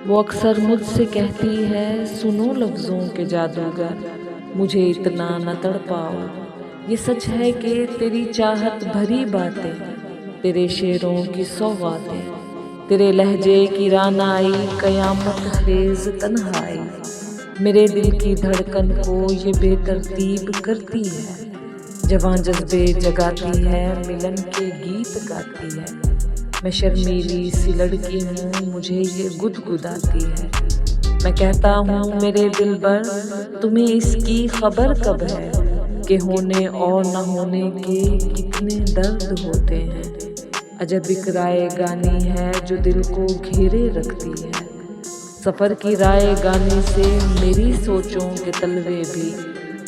وہ اکثر مجھ سے کہتی ہے سنو لفظوں کے جادوگر، مجھے اتنا نہ تڑپاؤ۔ یہ سچ ہے کہ تیری چاہت بھری باتیں، تیرے شعروں کی سوغاتیں، تیرے لہجے کی رانائی قیامت خیز تنہائی، میرے دل کی دھڑکن کو یہ بے ترتیب کرتی ہے، جواں جذبے جگاتی ہے، ملن کے گیت گاتی ہے۔ میں شرمیلی سی لڑکی ہوں، مجھے یہ گدگداتی ہے۔ میں کہتا ہوں میرے دلبر، تمہیں اس کی خبر کب ہے کہ ہونے اور نہ ہونے کے کتنے درد ہوتے ہیں۔ عجب ایک رائے گانی ہے جو دل کو گھیرے رکھتی ہے، سفر کی رائے گانی سے میری سوچوں کے تلوے بھی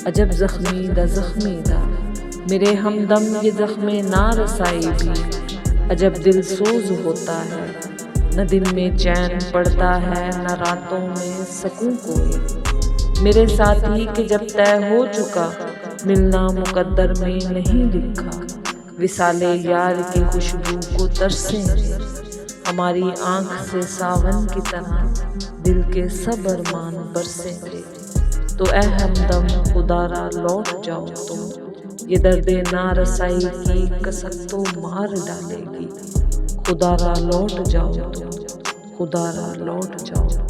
عجب زخمی دا زخمی دا، میرے ہمدم یہ زخم نارسائی بھی عجب دل سوز ہوتا ہے۔ نہ دن میں چین پڑتا ہے نہ راتوں میں سکون کوئی، میرے ساتھی کہ جب طے ہو چکا ملنا مقدر میں نہیں لکھا، وصال یار کی خوشبو کو ترسیں گے، ہماری آنکھ سے ساون کی طرح دل کے سب ارمان برسیں گے۔ تو اے ہمدم خدارا لوٹ جاؤ تم، یہ درد نارسائی کی کسک تو مار ڈالے گی۔ خدارا لوٹ جاؤ تم، خدارا لوٹ جاؤ۔